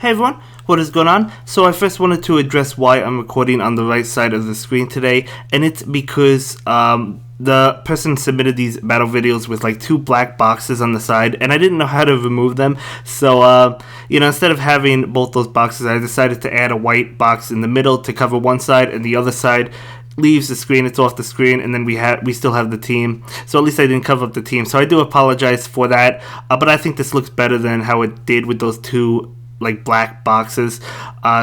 Hey everyone, what is going on? So I first wanted to address why I'm recording on the right side of the screen today, and it's because the person submitted these battle videos with like two black boxes on the side, and I didn't know how to remove them. So instead of having both those boxes, I decided to add a white box in the middle to cover one side, and the other side leaves the screen. It's off the screen, and then we still have the team. So at least I didn't cover up the team. So I do apologize for that, but I think this looks better than how it did with those two like black boxes.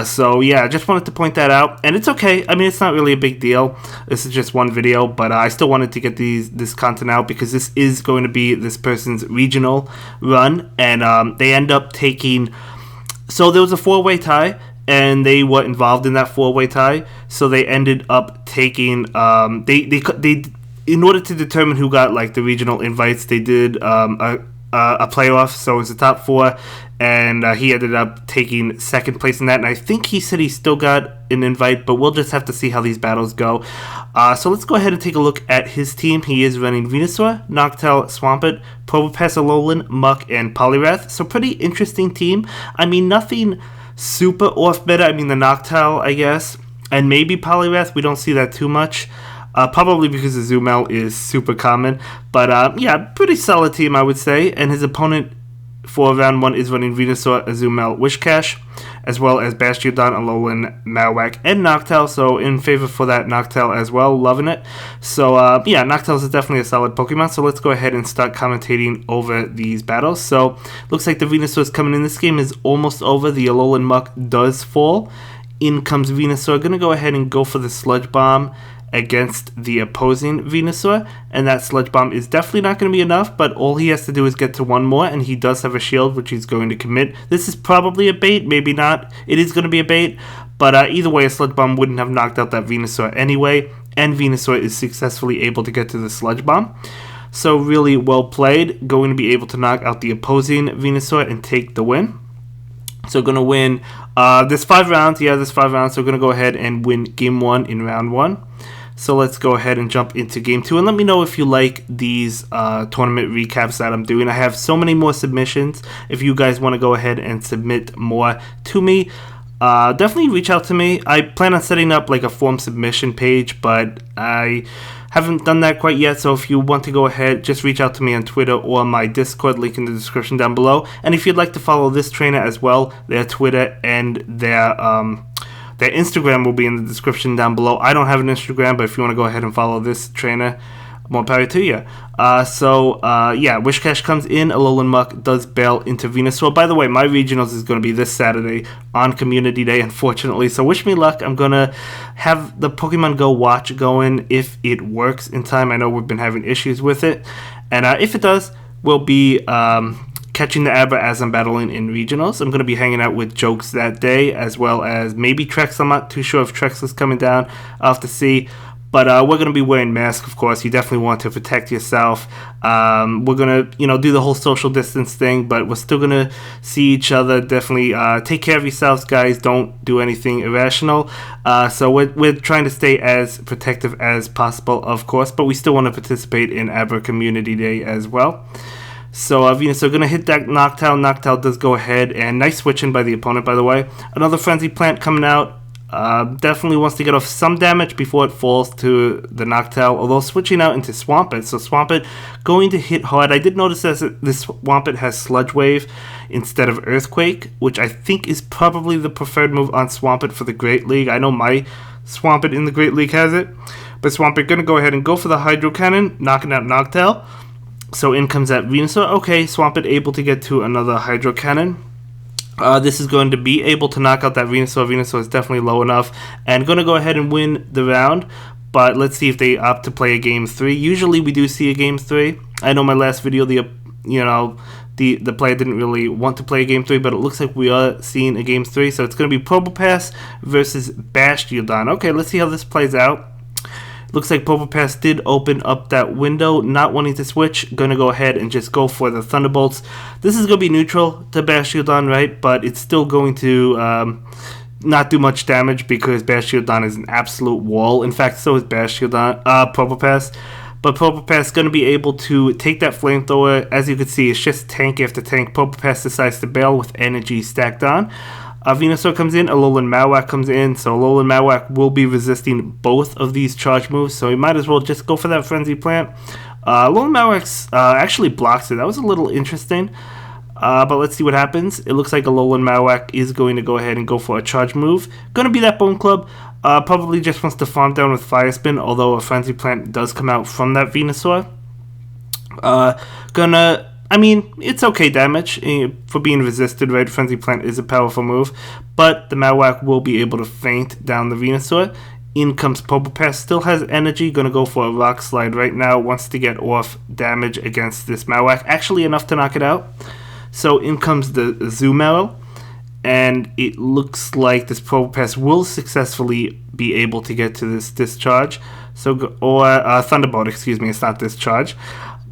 So yeah, I just wanted to point that out, and it's okay. I mean, it's not really a big deal. This is just one video, but I still wanted to get this content out because this is going to be this person's regional run, and they end up taking. So there was a four-way tie, and they were involved in that four-way tie. So they ended up taking. They in order to determine who got like the regional invites, they did a playoff. So it was the top four, and he ended up taking second place in that, and I think he said he still got an invite, but we'll just have to see how these battles go. So let's go ahead and take a look at his team. He is running Venusaur, Noctowl, Swampert, Probopass, Alolan, Muck, and Poliwrath. So pretty interesting team. I mean, nothing super off meta. I mean, the Noctowl, I guess, and maybe Poliwrath. We don't see that too much. Probably because the Azumarill is super common. But yeah, pretty solid team, I would say. And his opponent for round 1 is running Venusaur, Azumarill, Wishcash, as well as Bastiodon, Alolan, Marowak, and Noctowl. So in favor for that Noctowl as well. Loving it. So yeah, Noctowl is definitely a solid Pokemon. So let's go ahead and start commentating over these battles. So looks like the Venusaur is coming in. This game is almost over. The Alolan Muck does fall. In comes Venusaur. Going to go ahead and go for the Sludge Bomb against the opposing Venusaur, and that Sludge Bomb is definitely not going to be enough, but all he has to do is get to one more, and he does have a shield, which he's going to commit. This is probably a bait, maybe not. It is going to be a bait, but either way, a Sludge Bomb wouldn't have knocked out that Venusaur anyway, and Venusaur is successfully able to get to the Sludge Bomb. So really well played, going to be able to knock out the opposing Venusaur and take the win. So going to win, there's 5 rounds, there's 5 rounds, so we're going to go ahead and win Game 1 in Round 1. So let's go ahead and jump into Game 2, and let me know if you like these tournament recaps that I'm doing. I have so many more submissions. If you guys want to go ahead and submit more to me, definitely reach out to me. I plan on setting up like a form submission page, but I haven't done that quite yet. So if you want to go ahead, just reach out to me on Twitter or my Discord, link in the description down below. And if you'd like to follow this trainer as well, their Twitter and their Instagram will be in the description down below. I don't have an Instagram, but if you want to go ahead and follow this trainer, more power to you. Yeah, Wishcash comes in. Alolan Muck does bail into Venusaur. By the way, my regionals is going to be this Saturday on Community Day, unfortunately. So wish me luck. I'm going to have the Pokemon Go watch going if it works in time. I know we've been having issues with it. And if it does, we'll be catching the Abra as I'm battling in regionals. I'm going to be hanging out with Jokes that day, as well as maybe Trex. I'm not too sure if Trex is coming down. I'll have to see. But we're going to be wearing masks, of course. You definitely want to protect yourself. We're going to, do the whole social distance thing, but we're still going to see each other. Definitely take care of yourselves, guys. Don't do anything irrational. So we're trying to stay as protective as possible, of course, but we still want to participate in Abra Community Day as well. So Venusaur going to hit that Noctowl. Noctowl does go ahead, and nice switching by the opponent, by the way. Another Frenzy Plant coming out. Definitely wants to get off some damage before it falls to the Noctowl, although switching out into Swampert. So Swampert going to hit hard. I did notice that this Swampert has Sludge Wave instead of Earthquake, which I think is probably the preferred move on Swampert for the Great League. I know my Swampert in the Great League has it, but Swampert going to go ahead and go for the Hydro Cannon, knocking out Noctowl. So in comes that Venusaur. Okay, Swampert able to get to another Hydro Cannon. This is going to be able to knock out that Venusaur. Venusaur is definitely low enough, and going to go ahead and win the round. But let's see if they opt to play a Game 3. Usually we do see a Game 3. I know my last video, the player didn't really want to play a Game 3, but it looks like we are seeing a Game 3. So it's going to be Probopass versus Bastiodon. Okay, let's see how this plays out. Looks like Probopass did open up that window, not wanting to switch. Going to go ahead and just go for the Thunderbolts. This is going to be neutral to Bastiodon, right? But it's still going to not do much damage because Bastiodon is an absolute wall. In fact, so is Probopass. But Probopass is going to be able to take that Flamethrower. As you can see, it's just tank after tank. Probopass decides to bail with energy stacked on. Venusaur comes in, Alolan Marowak comes in, so Alolan Marowak will be resisting both of these charge moves, so you might as well just go for that Frenzy Plant. Alolan Marowak actually blocks it. That was a little interesting, but let's see what happens. It looks like Alolan Marowak is going to go ahead and go for a charge move. Going to be that Bone Club. Probably just wants to farm down with Fire Spin, although a Frenzy Plant does come out from that Venusaur. I mean, it's okay damage for being resisted, right? Frenzy Plant is a powerful move, but the Marowak will be able to feint down the Venusaur. In comes Probopass, still has energy, gonna go for a Rock Slide right now, wants to get off damage against this Marowak, actually enough to knock it out. So in comes the Azumarill, and it looks like this Probopass will successfully be able to get to this discharge. Thunderbolt, excuse me, it's not discharge.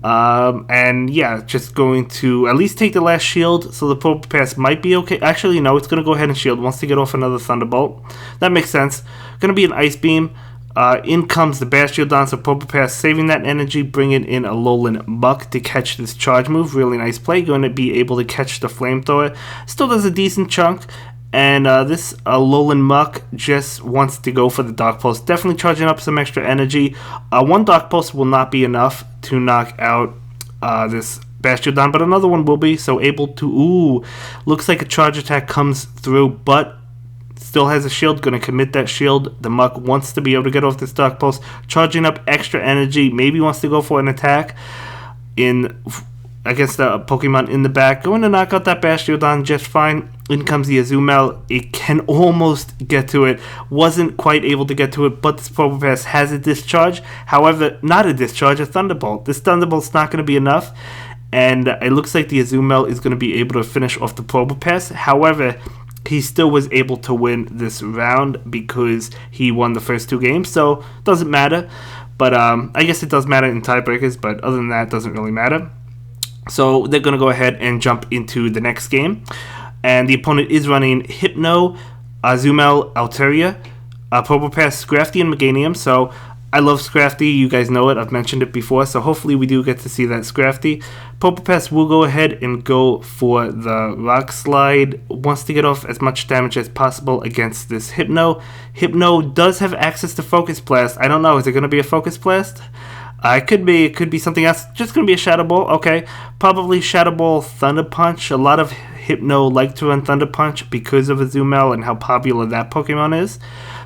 And yeah, just going to at least take the last shield, so the Probopass might be okay. Actually, no, it's going to go ahead and shield. Wants to get off another Thunderbolt. That makes sense. Going to be an Ice Beam. In comes the Bastiodon, so Probopass saving that energy, bringing in Alolan Muck to catch this charge move. Really nice play. Going to be able to catch the Flamethrower. Still does a decent chunk. And this Alolan Muck just wants to go for the Dark Pulse. Definitely charging up some extra energy. One Dark Pulse will not be enough to knock out this Bastiodon, but another one will be. So able to... Ooh, looks like a charge attack comes through, but still has a shield. Going to commit that shield. The Muck wants to be able to get off this Dark Pulse. Charging up extra energy. Maybe wants to go for an attack against a Pokemon in the back. Going to knock out that Bastiodon just fine. In comes the Azumarill. It can almost get to it. Wasn't quite able to get to it, but this Probopass has a discharge. However, not a discharge, a Thunderbolt. This Thunderbolt's not going to be enough, and it looks like the Azumarill is going to be able to finish off the Probopass. However, he still was able to win this round because he won the first two games, so doesn't matter. But I guess it does matter in tiebreakers, but other than that, it doesn't really matter. So they're going to go ahead and jump into the next game. And the opponent is running Hypno, Azumarill, Altaria, Probopass, Scrafty, and Meganium. So I love Scrafty. You guys know it. I've mentioned it before. So hopefully we do get to see that Scrafty. Probopass will go ahead and go for the Rock Slide. Wants to get off as much damage as possible against this Hypno. Hypno does have access to Focus Blast. I don't know. Is it going to be a Focus Blast? It could be something else. Just going to be a Shadow Ball. Okay. Probably Shadow Ball, Thunder Punch. A lot of Hypno like to run Thunder Punch because of Azumarill and how popular that Pokemon is.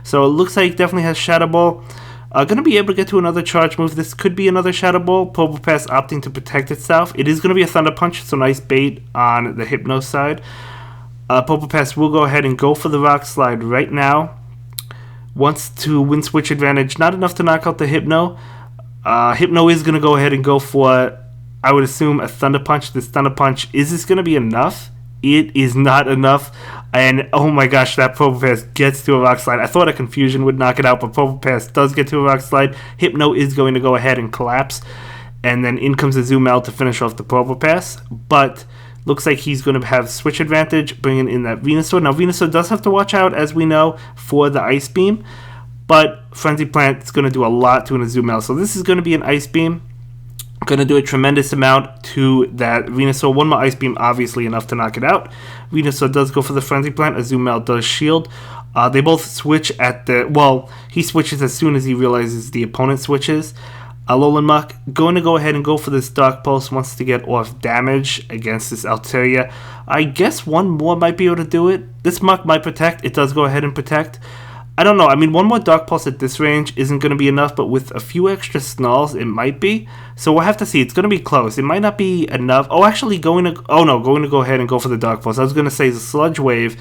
So it looks like it definitely has Shadow Ball. Going to be able to get to another charge move. This could be another Shadow Ball. Probopass opting to protect itself. It is going to be a Thunder Punch, so nice bait on the Hypno side. Probopass will go ahead and go for the Rock Slide right now. Wants to win switch advantage. Not enough to knock out the Hypno. Hypno is going to go ahead and go for, I would assume, a Thunder Punch. This Thunder Punch, is this going to be enough? It is not enough. And oh my gosh, that Probopass gets to a Rock Slide. I thought a Confusion would knock it out, but Probopass does get to a Rock Slide. Hypno is going to go ahead and collapse. And then in comes a Azumarill to finish off the Probopass. But looks like he's going to have switch advantage, bringing in that Venusaur. Now, Venusaur does have to watch out, as we know, for the Ice Beam. But Frenzy Plant is going to do a lot to an Azumarill. So this is going to be an Ice Beam. Going to do a tremendous amount to that Venusaur. One more Ice Beam, obviously enough to knock it out. Venusaur does go for the Frenzy Plant. Azumarill does shield. They both switch at the... Well, he switches as soon as he realizes the opponent switches. Alolan Muck going to go ahead and go for this Dark Pulse. Wants to get off damage against this Altaria. I guess one more might be able to do it. This Muck might protect. It does go ahead and protect. I don't know. I mean, one more Dark Pulse at this range isn't going to be enough, but with a few extra Snarls, it might be. So we'll have to see. It's going to be close. It might not be enough. Oh, actually, going to go ahead and go for the Dark Pulse. I was going to say the Sludge Wave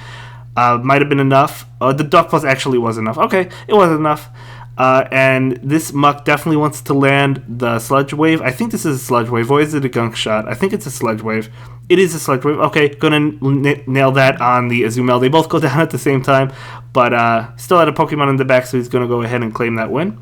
might have been enough. The Dark Pulse actually was enough. Okay, it was enough. And this Muck definitely wants to land the Sludge Wave. I think this is a Sludge Wave, or is it a Gunk Shot? I think it's a Sludge Wave. It is a Sludge Wave. Okay, gonna nail that on the Azumarill. They both go down at the same time, but still had a Pokemon in the back, so he's gonna go ahead and claim that win.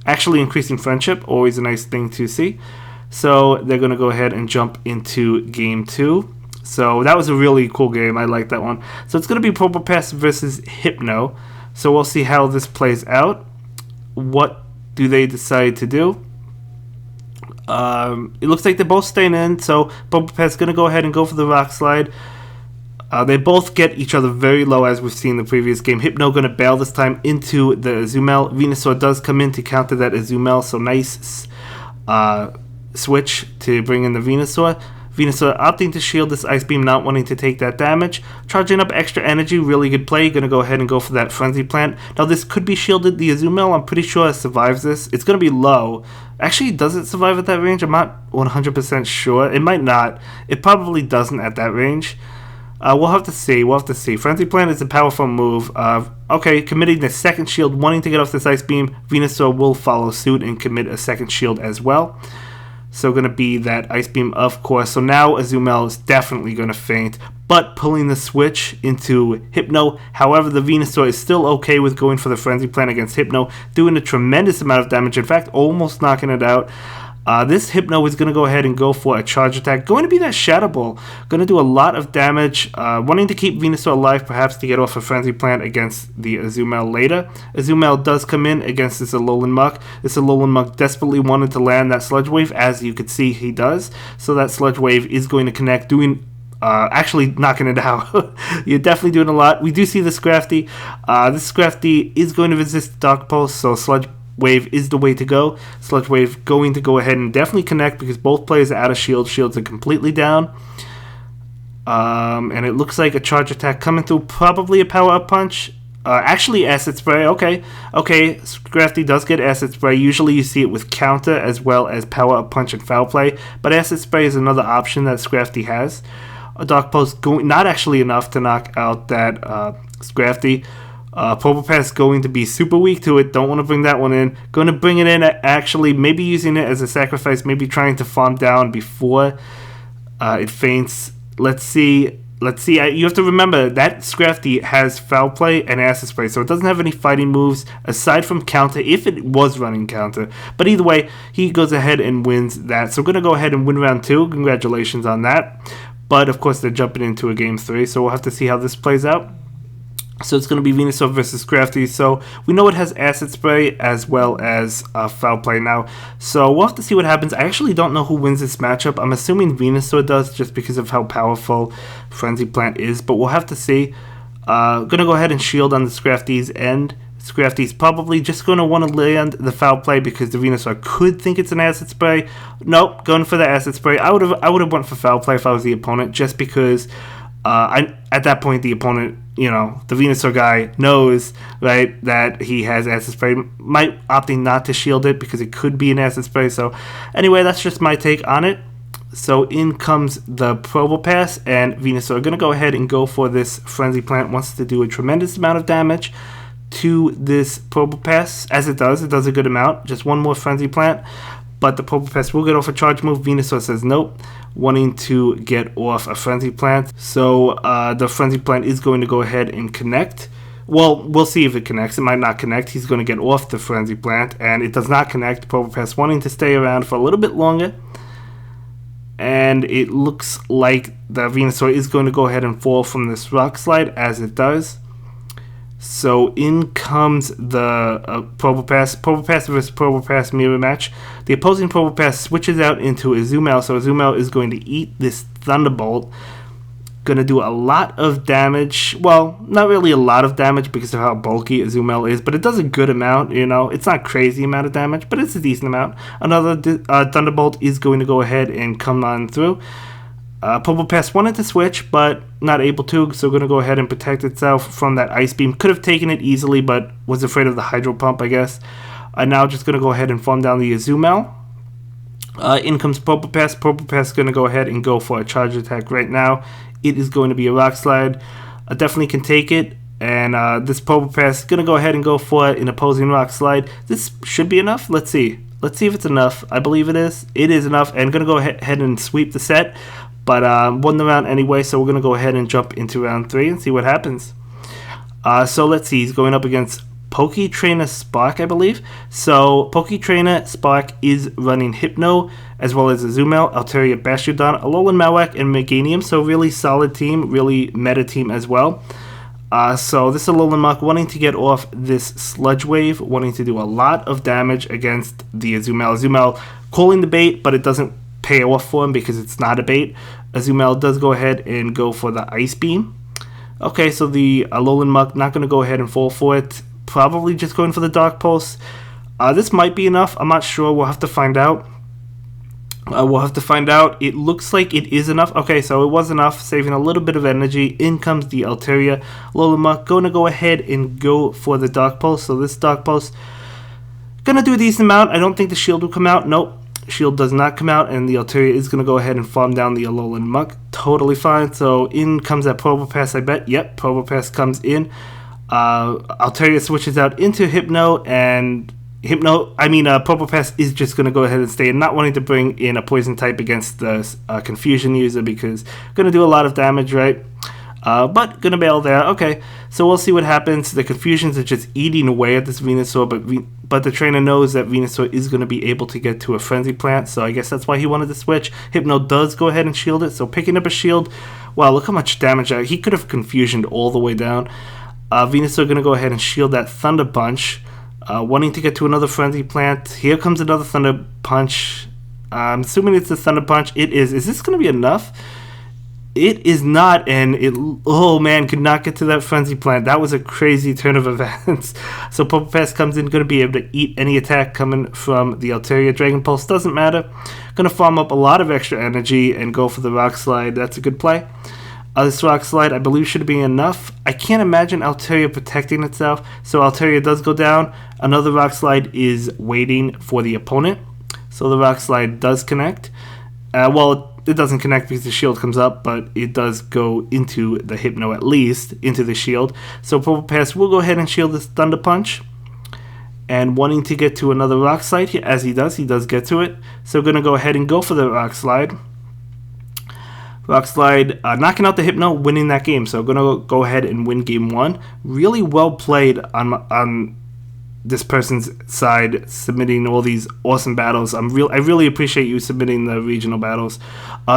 Actually increasing friendship, always a nice thing to see. So they're gonna go ahead and jump into game 2. So that was a really cool game. I like that one. So it's gonna be Probopass versus Hypno. So we'll see how this plays out. What do they decide to do? It looks like they're both staying in, so Probopass is going to go ahead and go for the Rock Slide. They both get each other very low, as we've seen in the previous game. Hypno going to bail this time into the Azumel. Venusaur does come in to counter that Azumel, so nice switch to bring in the Venusaur. Venusaur opting to shield this Ice Beam, not wanting to take that damage. Charging up extra energy, really good play. Going to go ahead and go for that Frenzy Plant. Now this could be shielded. The Azumel, I'm pretty sure, survives this. It's going to be low. Actually, does it survive at that range? I'm not 100% sure. It might not. It probably doesn't at that range. We'll have to see. Frenzy Plant is a powerful move. Okay, committing the second shield, wanting to get off this Ice Beam. Venusaur will follow suit and commit a second shield as well. So going to be that Ice Beam, of course. So now Azumel is definitely going to faint, but pulling the switch into Hypno. However, the Venusaur is still okay with going for the Frenzy Plant against Hypno, doing a tremendous amount of damage. In fact, almost knocking it out. This Hypno is going to go ahead and go for a charge attack. Going to be that Shadow Ball. Going to do a lot of damage. Wanting to keep Venusaur alive, perhaps to get off a Frenzy Plant against the Azumel later. Azumel does come in against this Alolan Muck. This Alolan Muck desperately wanted to land that Sludge Wave, as you could see he does. So that Sludge Wave is going to connect, doing... actually knocking it out. You're definitely doing a lot. We do see the Scrafty. This Scrafty is going to resist Dark Pulse, so Sludge Wave is the way to go. Sludge Wave going to go ahead and definitely connect because both players are out of shield. Shields are completely down. And it looks like a charge attack coming through. Probably a power-up punch. Actually, Acid Spray. Okay, Scrafty does get Acid Spray. Usually you see it with counter as well as power-up punch and foul play. But Acid Spray is another option that Scrafty has. A Dark Pulse going, not actually enough to knock out that Scrafty. Probopass going to be super weak to it. Don't want to bring that one in. Going to bring it in, actually, maybe using it as a sacrifice. Maybe trying to farm down before it faints. Let's see. You have to remember that Scrafty has Foul Play and Acid Spray, so it doesn't have any fighting moves aside from counter if it was running counter. But either way, he goes ahead and wins that. So we're going to go ahead and win round 2. Congratulations on that. But of course, they're jumping into a game 3, so we'll have to see how this plays out. So it's going to be Venusaur versus Scrafty. So we know it has Acid Spray as well as Foul Play now. So we'll have to see what happens. I actually don't know who wins this matchup. I'm assuming Venusaur does just because of how powerful Frenzy Plant is. But we'll have to see. Going to go ahead and shield on the Scrafty's end. Scrafty's probably just going to want to land the Foul Play because the Venusaur could think it's an Acid Spray. Nope, going for the Acid Spray. I would have went for Foul Play if I was the opponent, just because at that point the opponent, you know, the Venusaur guy knows, right, that he has Acid Spray. Might opting not to shield it because it could be an Acid Spray. So anyway, that's just my take on it. So in comes the Probopass, and Venusaur are going to go ahead and go for this Frenzy Plant. Wants to do a tremendous amount of damage to this Probopass. As it does a good amount. Just one more Frenzy Plant. But the Probopass will get off a charge move. Venusaur says nope, wanting to get off a Frenzy Plant. So the Frenzy Plant is going to go ahead and connect. Well, we'll see if it connects. It might not connect. He's going to get off the Frenzy Plant, and it does not connect. Probopass wanting to stay around for a little bit longer. And it looks like the Venusaur is going to go ahead and fall from this Rock Slide, as it does. So in comes the Probopass. Probopass versus Probopass mirror match. The opposing Probopass switches out into Azumel, so Azumel is going to eat this Thunderbolt. Going to do a lot of damage. Well, not really a lot of damage because of how bulky Azumel is, but it does a good amount, you know. It's not crazy amount of damage, but it's a decent amount. Another Thunderbolt is going to go ahead and come on through. Probopass wanted to switch, but not able to, so going to go ahead and protect itself from that Ice Beam. Could have taken it easily, but was afraid of the Hydro Pump, I guess. Now just going to go ahead and farm down the Azumel. In comes Probopass. Probopass is going to go ahead and go for a charge attack right now. It is going to be a Rock Slide. Definitely can take it. And this Probopass is going to go ahead and go for an opposing Rock Slide. This should be enough. Let's see. Let's see if it's enough. I believe it is. It is enough. And going to go ahead and sweep the set. But won the round anyway, so we're going to go ahead and jump into round 3 and see what happens. So let's see. He's going up against Poketrainer Spark, I believe. So Poketrainer Spark is running Hypno, as well as Azumel, Altaria, Bastiodon, Alolan Malwak, and Meganium. So really solid team, really meta team as well. So this Alolan Muck wanting to get off this Sludge Wave, wanting to do a lot of damage against the Azumel. Azumel calling the bait, but it doesn't pay off for him because it's not a bait. Azumel does go ahead and go for the Ice Beam. Okay, so the Alolan Muck not going to go ahead and fall for it. Probably just going for the Dark Pulse. This might be enough. I'm not sure. We'll have to find out. It looks like it is enough. Okay, so it was enough, saving a little bit of energy. In comes the Altaria. Alolan Muck going to go ahead and go for the Dark Pulse. So this Dark Pulse going to do a decent amount. I don't think the shield will come out. Nope. Shield does not come out, and the Altaria is going to go ahead and farm down the Alolan Muck. Totally fine. So in comes that Probopass, I bet. Yep, Probopass comes in. Altaria switches out into Hypno, and Probopass is just going to go ahead and stay, not wanting to bring in a poison type against the Confusion user because going to do a lot of damage, right? But going to bail there. Okay, so we'll see what happens. The Confusions are just eating away at this Venusaur, but the trainer knows that Venusaur is going to be able to get to a Frenzy Plant, so I guess that's why he wanted to switch. Hypno does go ahead and shield it, so picking up a shield. Wow, look how much damage he could have Confusioned all the way down. Venusaur going to go ahead and shield that Thunder Punch. Wanting to get to another Frenzy Plant. Here comes another Thunder Punch. I'm assuming it's a Thunder Punch. It is. Is this going to be enough? It is not, and oh man, could not get to that Frenzy Plant. That was a crazy turn of events. So Probopass comes in, going to be able to eat any attack coming from the Altaria. Dragon Pulse doesn't matter. Going to farm up a lot of extra energy and go for the Rock Slide. That's a good play. This Rock Slide, I believe, should be enough. I can't imagine Altaria protecting itself, so Altaria does go down. Another Rock Slide is waiting for the opponent, so the Rock Slide does connect. It doesn't connect because the shield comes up, but it does go into the Hypno, at least, into the shield. So Probopass will go ahead and shield this Thunder Punch. And wanting to get to another Rock Slide, as he does get to it. So going to go ahead and go for the Rock Slide. Rock Slide, knocking out the Hypno, winning that game. So going to go ahead and win game 1. Really well played on this person's side, submitting all these awesome battles. I really appreciate you submitting the regional battles.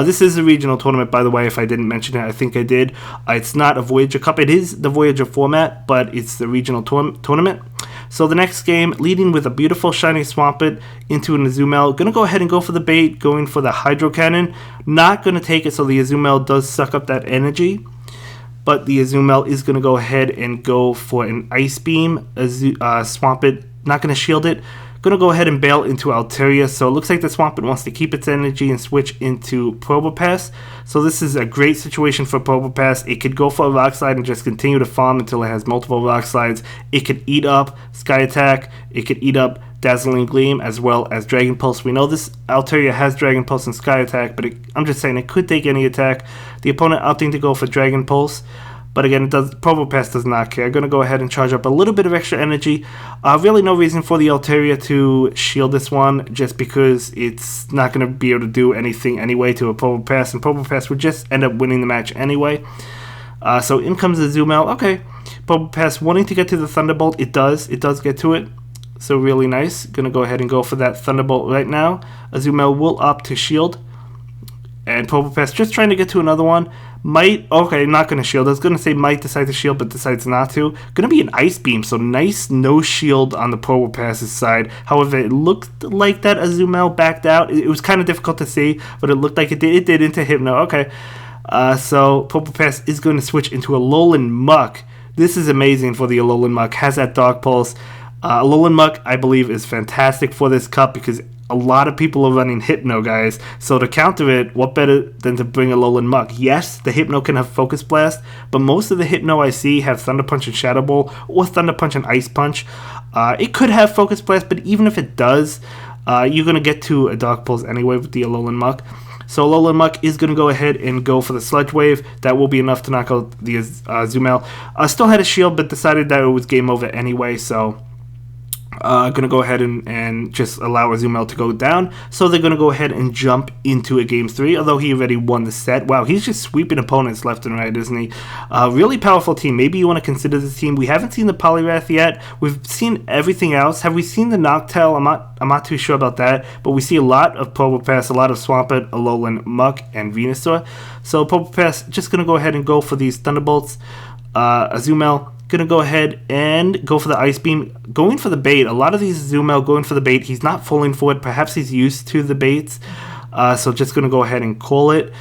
This is a regional tournament, by the way, if I didn't mention it. I think I did. It's not a Voyager Cup. It is the Voyager format, but it's the regional tournament. So the next game, leading with a beautiful shiny Swampert into an Azumel. Going to go ahead and go for the bait, going for the Hydro Cannon. Not going to take it, so the Azumel does suck up that energy. But the Azumel is going to go ahead and go for an Ice Beam. Swampert, not going to shield it. Going to go ahead and bail into Altaria. So it looks like the Swampert wants to keep its energy and switch into Probopass. So this is a great situation for Probopass. It could go for a Rock Slide and just continue to farm until it has multiple Rock Slides. It could eat up Sky Attack. It could eat up Dazzling Gleam as well as Dragon Pulse. We know this Altaria has Dragon Pulse and Sky Attack, but I'm just saying it could take any attack. The opponent opting to go for Dragon Pulse. But again, Probopass does not care. Going to go ahead and charge up a little bit of extra energy. Really no reason for the Altaria to shield this one, just because it's not going to be able to do anything anyway to a Probopass, and Probopass would just end up winning the match anyway. So in comes the Azumel. Okay, Probopass wanting to get to the Thunderbolt. It does get to it. So really nice. Going to go ahead and go for that Thunderbolt right now. Azumel will opt to shield. And Probopass just trying to get to another one. Okay, not going to shield. I was going to say might decide to shield, but decides not to. Going to be an Ice Beam, so nice no shield on the Probopass's side. However, it looked like that Azumel backed out. It was kind of difficult to see, but it looked like it did. It did into Hypno. Okay, so Probopass is going to switch into Alolan Muck. This is amazing for the Alolan Muck. Has that Dark Pulse. Alolan Muck, I believe, is fantastic for this cup because a lot of people are running Hypno, guys. So to counter it, what better than to bring Alolan Muck? Yes, the Hypno can have Focus Blast, but most of the Hypno I see have Thunder Punch and Shadow Ball, or Thunder Punch and Ice Punch. It could have Focus Blast, but even if it does, you're going to get to a Dark Pulse anyway with the Alolan Muck. So Alolan Muck is going to go ahead and go for the Sludge Wave. That will be enough to knock out the Azumel. Still had a shield, but decided that it was game over anyway, so going to go ahead and just allow Azumel to go down. So they're going to go ahead and jump into a Game 3, although he already won the set. Wow, he's just sweeping opponents left and right, isn't he? Really powerful team. Maybe you want to consider this team. We haven't seen the Poliwrath yet. We've seen everything else. Have we seen the Noctowl? I'm not too sure about that, but we see a lot of Probopass, a lot of Swampert, Alolan Muck, and Venusaur. So Probopass just going to go ahead and go for these Thunderbolts. Azumel going to go ahead and go for the Ice Beam, going for the bait. A lot of these Azumel going for the bait. He's not falling for it. Perhaps he's used to the baits. So just going to go ahead and call it.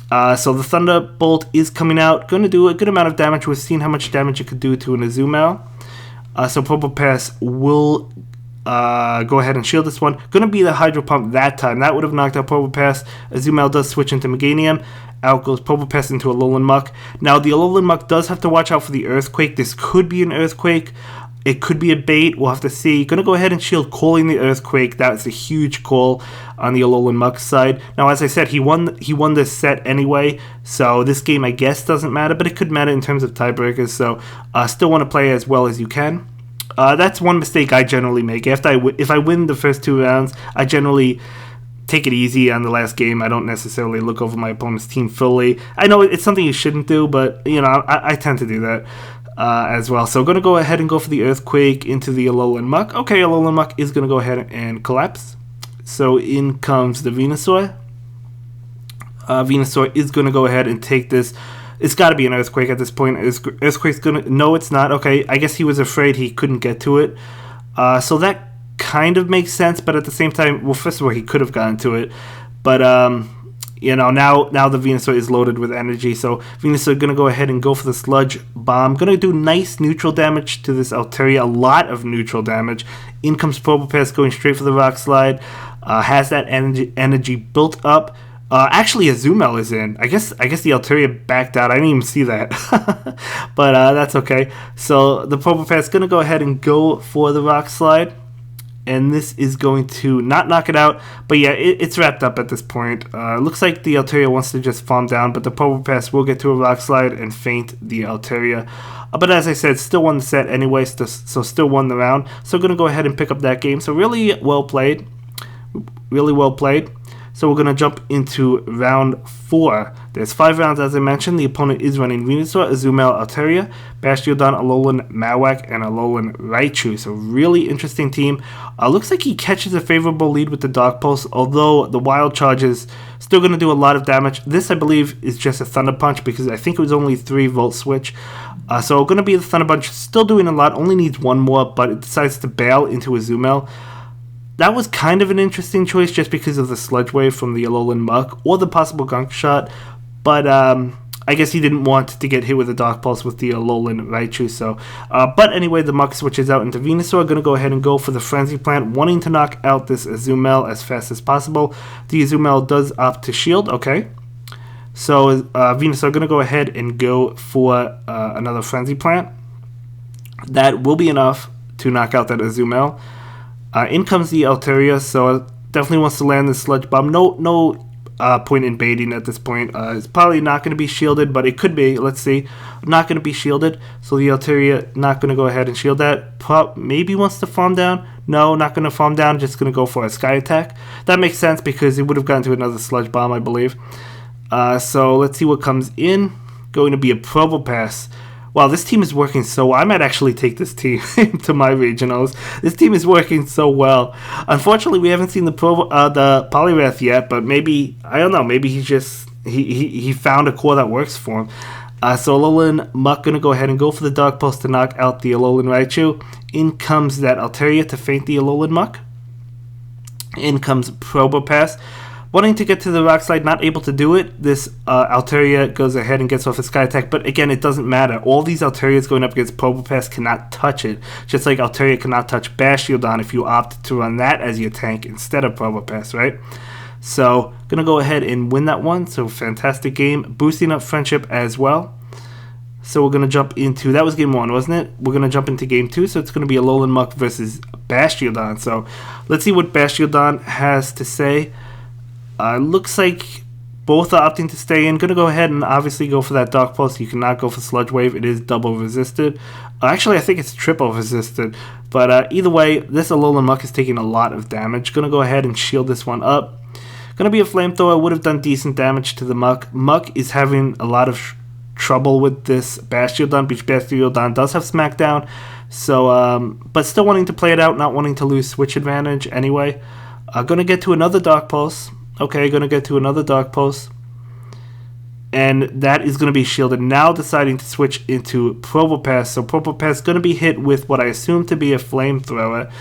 So the Thunderbolt is coming out, going to do a good amount of damage. We've seen how much damage it could do to an Azumel. So Probopass will go ahead and shield this one. Going to be the Hydro Pump that time. That would have knocked out Probopass. Azumel does switch into Meganium. Out goes Probopass into Alolan Muck. Now, the Alolan Muck does have to watch out for the Earthquake. This could be an Earthquake. It could be a bait. We'll have to see. Going to go ahead and shield calling the Earthquake. That's a huge call on the Alolan Muck side. Now, as I said, he won this set anyway. So this game, I guess, doesn't matter. But it could matter in terms of tiebreakers. So still want to play as well as you can. That's one mistake I generally make. If I win the first 2 rounds, I generally take it easy on the last game. I don't necessarily look over my opponent's team fully. I know it's something you shouldn't do, but I tend to do that as well. So I'm going to go ahead and go for the Earthquake into the Alolan Muck. Okay, Alolan Muck is going to go ahead and collapse. So in comes the Venusaur. Venusaur is going to go ahead and take this. It's got to be an Earthquake at this point. Earthquake's going to... No, it's not. Okay, I guess he was afraid he couldn't get to it. So that kind of makes sense, but at the same time, well, first of all, he could have gotten to it. But, now the Venusaur is loaded with energy. So Venusaur going to go ahead and go for the Sludge Bomb. Going to do nice neutral damage to this Altaria. A lot of neutral damage. In comes Probopass going straight for the Rock Slide. Has that energy built up. Actually, Azumel is in. I guess the Altaria backed out. I didn't even see that. But that's okay. So the Probopass is going to go ahead and go for the Rock Slide. And this is going to not knock it out. But yeah, it's wrapped up at this point. Looks like the Altaria wants to just farm down. But the Probopass will get to a Rock Slide and feint the Altaria. But as I said, still won the set anyway. So still won the round. So going to go ahead and pick up that game. So really well played. Really well played. So we're going to jump into round 4. There's 5 rounds, as I mentioned. The opponent is running Venusaur, Azumel, Altaria, Bastiodon, Alolan Marowak, and Alolan Raichu. So really interesting team. Looks like he catches a favorable lead with the Dark Pulse, although the Wild Charge is still going to do a lot of damage. This, I believe, is just a Thunder Punch because I think it was only 3 Volt Switch. So going to be the Thunder Punch, still doing a lot, only needs 1 more, but it decides to bail into Azumel. That was kind of an interesting choice just because of the Sludge Wave from the Alolan Muck or the possible Gunk Shot, but I guess he didn't want to get hit with a Dark Pulse with the Alolan Raichu. So, but anyway, the Muck switches out into Venusaur. Going to go ahead and go for the Frenzy Plant, wanting to knock out this Azumel as fast as possible. The Azumel does opt to shield. Okay, so Venusaur going to go ahead and go for another Frenzy Plant. That will be enough to knock out that Azumel. In comes the Altaria, so definitely wants to land the Sludge Bomb. No point in baiting at this point. It's probably not going to be shielded, but it could be. Let's see. Not going to be shielded, so the Altaria not going to go ahead and shield that. Maybe wants to farm down. No, not going to farm down. Just going to go for a Sky Attack. That makes sense because it would have gotten to another Sludge Bomb, I believe. So let's see what comes in. Going to be a Probopass. Wow, this team is working so well. I might actually take this team to my regionals. This team is working so well. Unfortunately, we haven't seen the Poliwrath yet, but maybe, I don't know, maybe he found a core that works for him. So Alolan Muck going to go ahead and go for the Dark Pulse to knock out the Alolan Raichu. In comes that Altaria to feint the Alolan Muck. In comes Probopass. Wanting to get to the Rock Slide, not able to do it. This Altaria goes ahead and gets off a Sky Attack, but again, it doesn't matter. All these Altarias going up against Probopass cannot touch it, just like Altaria cannot touch Bastiodon if you opt to run that as your tank instead of Probopass, right? So, gonna go ahead and win that one. So, fantastic game. Boosting up Friendship as well. So, we're gonna jump into, that was game 1, wasn't it? We're gonna jump into game 2, so it's gonna be Alolan Muck versus Bastiodon. So, let's see what Bastiodon has to say. Looks like both are opting to stay in. Going to go ahead and obviously go for that Dark Pulse. You cannot go for Sludge Wave. It is double resisted. Actually, I think it's triple resisted. But either way, this Alolan Muck is taking a lot of damage. Going to go ahead and shield this one up. Going to be a Flamethrower. Would have done decent damage to the Muck. Muck is having a lot of trouble with this Bastiodon, because Bastiodon does have Smackdown. So, but still wanting to play it out, not wanting to lose switch advantage anyway. Going to get to another Dark Pulse. Okay, going to get to another Dark Pulse. And that is going to be shielded. Now deciding to switch into Probopass. So Probopass is going to be hit with what I assume to be a Flamethrower.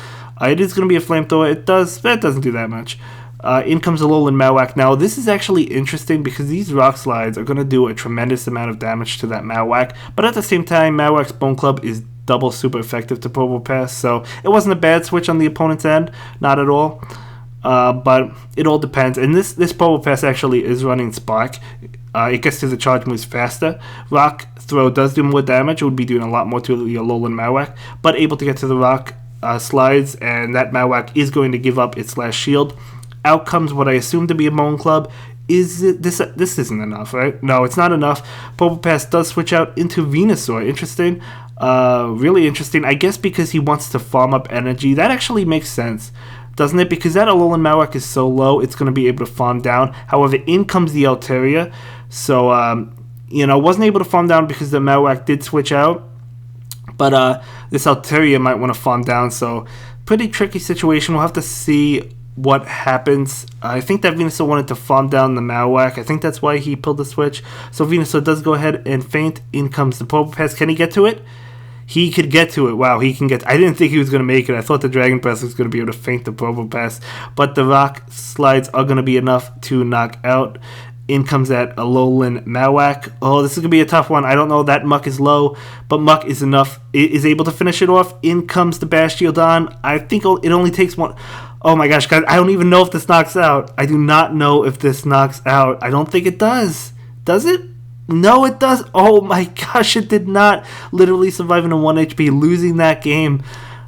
It is going to be a Flamethrower. That doesn't do that much. In comes Alolan Marowak. Now, this is actually interesting because these Rock Slides are going to do a tremendous amount of damage to that Marowak. But at the same time, Marowak's Bone Club is double super effective to Probopass. So it wasn't a bad switch on the opponent's end. Not at all. But it all depends. And this Probopass actually is running Spark. It gets to the charge moves faster. Rock Throw does do more damage. It would be doing a lot more to the Alolan Marowak. But able to get to the Rock Slides. And that Marowak is going to give up its last shield. Out comes what I assume to be a Bone Club. Is it this isn't enough, right? No, it's not enough. Probopass does switch out into Venusaur. Interesting. Really interesting. I guess because he wants to farm up energy. That actually makes sense, doesn't it? Because that Alolan Marowak is so low, it's going to be able to farm down. However, in comes the Altaria. So, wasn't able to farm down because the Marowak did switch out. But this Altaria might want to farm down. So, pretty tricky situation. We'll have to see what happens. I think that Venusaur wanted to farm down the Marowak. I think that's why he pulled the switch. So Venusaur does go ahead and faint. In comes the Probopass. Can he get to it? He could get to it. Wow, he can get... I didn't think he was going to make it. I thought the Dragon Breath was going to be able to faint the Probopass. But the Rock Slides are going to be enough to knock out. In comes that Alolan Marowak. Oh, this is going to be a tough one. I don't know. That Muck is low, but Muck is enough. It is able to finish it off. In comes the Bastiodon. I think it only takes one... Oh my gosh, guys, I don't even know if this knocks out. I do not know if this knocks out. I don't think it does. Does it? No, it does. Oh my gosh, it did not. Literally surviving a 1 HP, losing that game.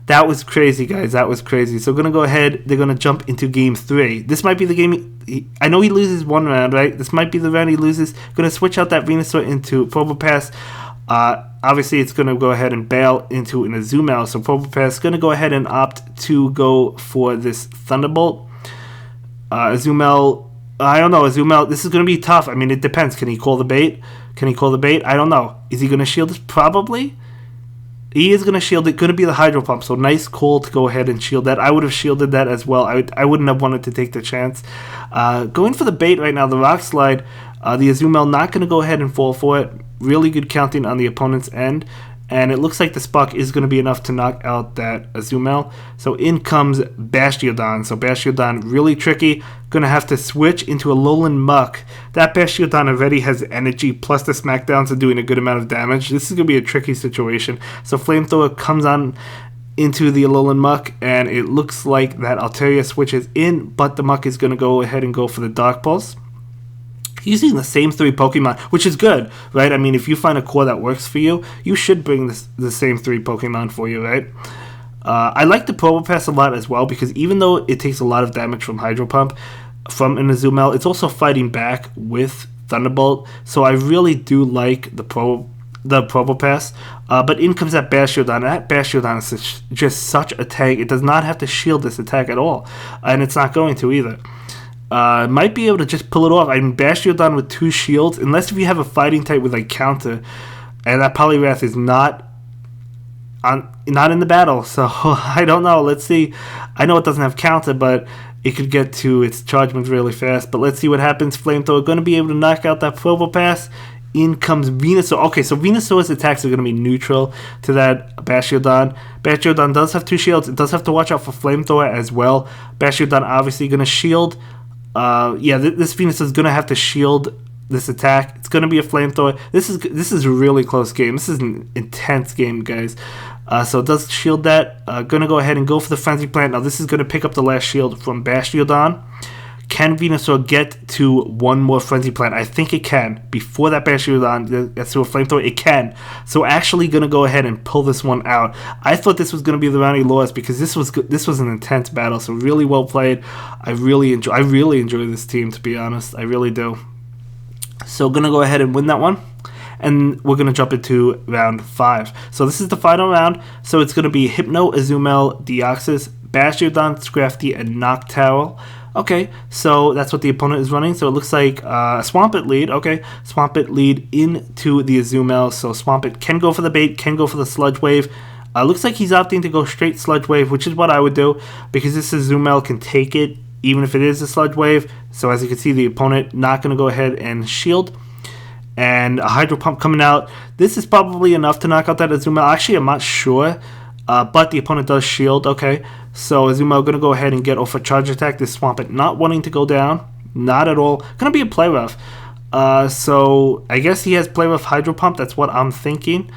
That was crazy, guys. That was crazy. So, going to go ahead. They're going to jump into Game 3. This might be the game... I know he loses one round, right? This might be the round he loses. Going to switch out that Venusaur into Probopass. Obviously, it's going to go ahead and bail into an Azumarill. So, Probopass is going to go ahead and opt to go for this Thunderbolt. Azumarill, I don't know. Azumarill, this is going to be tough. I mean, it depends. Can he call the bait? I don't know. Is he going to shield this? Probably. He is going to shield it. Going to be the Hydro Pump. So, nice call to go ahead and shield that. I would have shielded that as well. I wouldn't have wanted to take the chance. Going for the bait right now, the Rock Slide. The Azumarill not going to go ahead and fall for it. Really good counting on the opponent's end. And it looks like the Spark is going to be enough to knock out that Azumarill. So in comes Bastiodon. So Bastiodon really tricky. Going to have to switch into Alolan Muck. That Bastiodon already has energy, plus the Smackdowns are doing a good amount of damage. This is going to be a tricky situation. So Flamethrower comes on into the Alolan Muck, and it looks like that Altaria switches in, but the Muck is going to go ahead and go for the Dark Pulse. Using the same 3 Pokemon, which is good, right? I mean, if you find a core that works for you, you should bring the same 3 Pokemon for you, right? I like the Probopass a lot as well, because even though it takes a lot of damage from Hydro Pump, from an Azumarill, it's also fighting back with Thunderbolt, so I really do like the Probopass. But in comes that Bastiodon. That Bastiodon is just such a tank. It does not have to shield this attack at all, and it's not going to either. Might be able to just pull it off. I mean, Bastiodon with 2 shields, unless if you have a fighting type with like counter, and that Poliwrath is not in the battle. So I don't know. Let's see. I know it doesn't have counter, but it could get to its charge moves really fast. But let's see what happens. Flamethrower going to be able to knock out that Probopass. In comes Venusaur. Okay, so Venusaur's attacks are going to be neutral to that Bastiodon. Bastiodon does have 2 shields. It does have to watch out for Flamethrower as well. Bastiodon obviously going to shield. This Venusaur is going to have to shield this attack. It's going to be a Flamethrower. This is a really close game. This is an intense game, guys. So it does shield that. Going to go ahead and go for the Frenzy Plant. Now this is going to pick up the last shield from Bastiodon. Can Venusaur get to one more Frenzy Plant? I think it can. Before that Bastiodon gets to a Flamethrower, it can. So actually going to go ahead and pull this one out. I thought this was going to be the round he lost because this was an intense battle. So really well played. I really enjoy this team, to be honest. I really do. So going to go ahead and win that one. And we're going to jump into round 5. So this is the final round. So it's going to be Hypno, Azumarill, Deoxys, Bastiodon, Scrafty, and Noctowl. Okay, so that's what the opponent is running. So it looks like Swampert lead. Okay, Swampert lead into the Azumarill. So Swampert can go for the bait, can go for the Sludge Wave. Looks like he's opting to go straight Sludge Wave, which is what I would do, because this Azumarill can take it, even if it is a Sludge Wave. So as you can see, the opponent not going to go ahead and shield. And a Hydro Pump coming out. This is probably enough to knock out that Azumarill. Actually, I'm not sure. But the opponent does shield. Okay, So Azumel going to go ahead and get off a charge attack. This Swampert not wanting to go down. Not at all. Going to be a Play Rough. So I guess he has Play Rough Hydro Pump. That's what I'm thinking.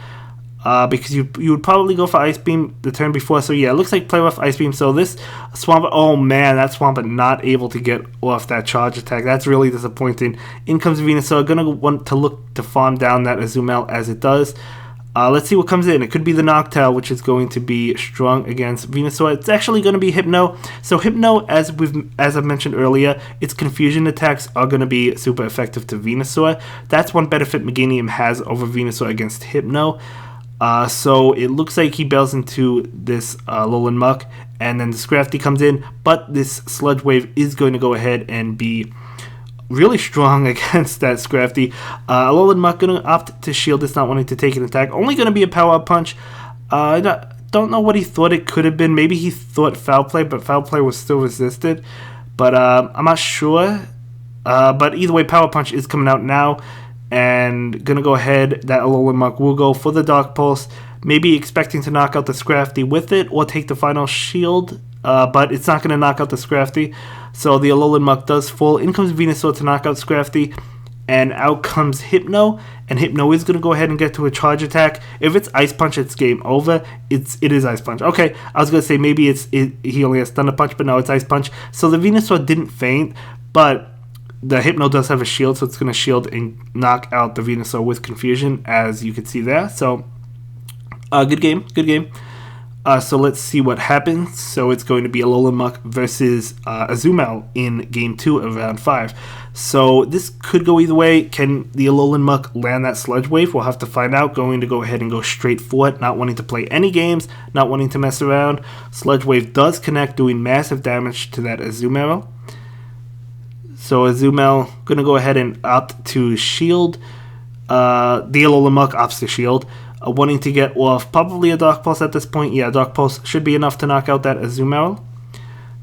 Because you would probably go for Ice Beam the turn before. So yeah, it looks like Play Rough Ice Beam. So this Swampert, oh man, that Swampert not able to get off that charge attack. That's really disappointing. In comes Venusaur, gonna want to look to farm down that Azumel as it does. Let's see what comes in. It could be the Noctowl, which is going to be strong against Venusaur. It's actually going to be Hypno. So Hypno, as I mentioned earlier, its confusion attacks are going to be super effective to Venusaur. That's one benefit Meganium has over Venusaur against Hypno. So it looks like he bails into this Alolan Muck, and then the Scrafty comes in, but this Sludge Wave is going to go ahead and be really strong against that Scrafty. Alolan Muck going to opt to shield this, not wanting to take an attack. Only going to be a Power Up Punch. I don't know what he thought it could have been. Maybe he thought Foul Play, but Foul Play was still resisted. But I'm not sure. But either way, Power Punch is coming out now. And gonna go ahead, that Alolan Muck will go for the Dark Pulse, maybe expecting to knock out the Scrafty with it or take the final shield, but it's not gonna knock out the Scrafty. So the Alolan Muck does fall. In comes Venusaur to knock out Scrafty, and out comes Hypno, and Hypno is gonna go ahead and get to a charge attack. If it's Ice Punch, it's game over. It is Ice Punch. Okay, I was gonna say maybe he only has Thunder Punch, but no, it's Ice Punch. So the Venusaur didn't faint, but the Hypno does have a shield, so it's going to shield and knock out the Venusaur with confusion, as you can see there. So, good game. So let's see what happens. So it's going to be Alolan Muck versus Azumel in Game 2 of Round 5. So this could go either way. Can the Alolan Muck land that Sludge Wave? We'll have to find out. Going to go ahead and go straight for it, not wanting to play any games, not wanting to mess around. Sludge Wave does connect, doing massive damage to that Azumel. So Azumel going to go ahead and opt to shield. The Alolan Muck opts to shield, wanting to get off probably a Dark Pulse at this point. Yeah, Dark Pulse should be enough to knock out that Azumel.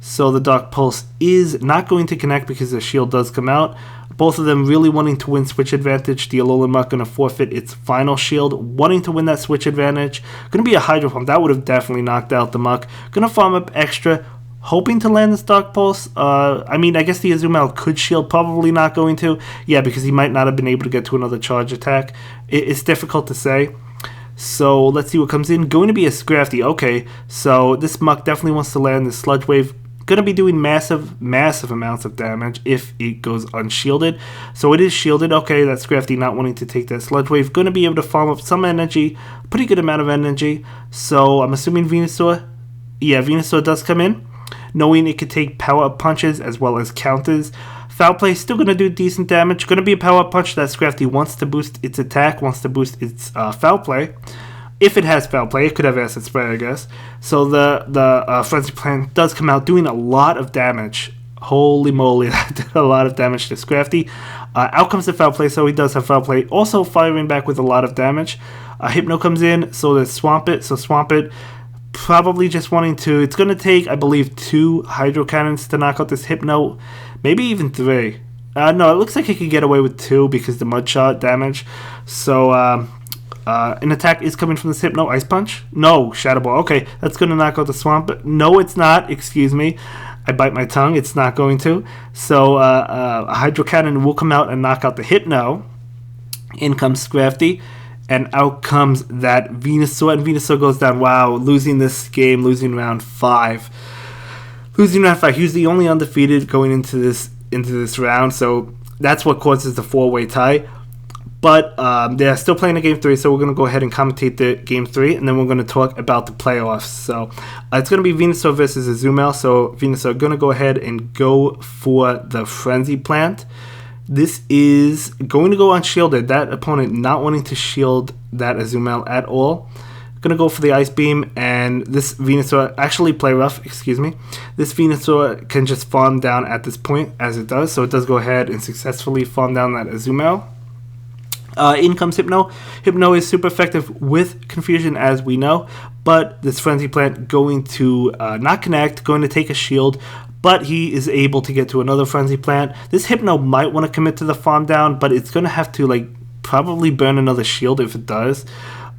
So the Dark Pulse is not going to connect because the shield does come out. Both of them really wanting to win switch advantage. The Alolan Muck going to forfeit its final shield, wanting to win that switch advantage. Going to be a Hydro Pump. That would have definitely knocked out the Muck. Going to farm up extra, hoping to land this Dark Pulse. I guess the Azumel could shield, probably not going to. Yeah, because he might not have been able to get to another charge attack. It's difficult to say. So let's see what comes in. Going to be a Scrafty. Okay, so this Muck definitely wants to land this Sludge Wave. Going to be doing massive amounts of damage if it goes unshielded. So it is shielded. Okay, that Scrafty not wanting to take that Sludge Wave. Going to be able to farm up some energy, pretty good amount of energy. So I'm assuming Venusaur. Yeah, Venusaur does come in, knowing it could take power-up punches as well as counters. Foul Play still going to do decent damage. Going to be a power-up punch that Scrafty wants to boost its attack, wants to boost its Foul Play. If it has Foul Play, it could have Acid Spray, I guess. So the Frenzy Plant does come out doing a lot of damage. Holy moly, that did a lot of damage to Scrafty. Out comes the Foul Play, so he does have Foul Play. Also firing back with a lot of damage. Hypno comes in, so there's Swampert. So Swampert probably just wanting to, it's going to take, I believe, 2 Hydro Cannons to knock out this Hypno, maybe even 3. No, it looks like he could get away with 2 because the Mud Shot damage. So, an attack is coming from this Hypno. Ice Punch? No, Shadow Ball. Okay, that's going to knock out the Swampert. No, it's not. Excuse me. I bite my tongue. It's not going to. So, a Hydro Cannon will come out and knock out the Hypno. In comes Scrafty. And out comes that Venusaur, and Venusaur goes down. Wow, losing this game, losing round 5. Losing round 5. He was the only undefeated going into this round, so that's what causes the 4-way tie. But they're still playing a Game 3, so we're going to go ahead and commentate the Game 3, and then we're going to talk about the playoffs. So it's going to be Venusaur versus Azumel, so Venusaur going to go ahead and go for the Frenzy Plant. This is going to go unshielded. That opponent not wanting to shield that Azumel at all. Going to go for the Ice Beam, and this Venusaur, actually Play Rough, excuse me. This Venusaur can just farm down at this point, as it does. So it does go ahead and successfully farm down that Azumel. In comes Hypno. Hypno is super effective with Confusion, as we know. But this Frenzy Plant going to not connect, going to take a shield. But he is able to get to another Frenzy Plant. This Hypno might want to commit to the farm down, but it's going to have to probably burn another shield if it does.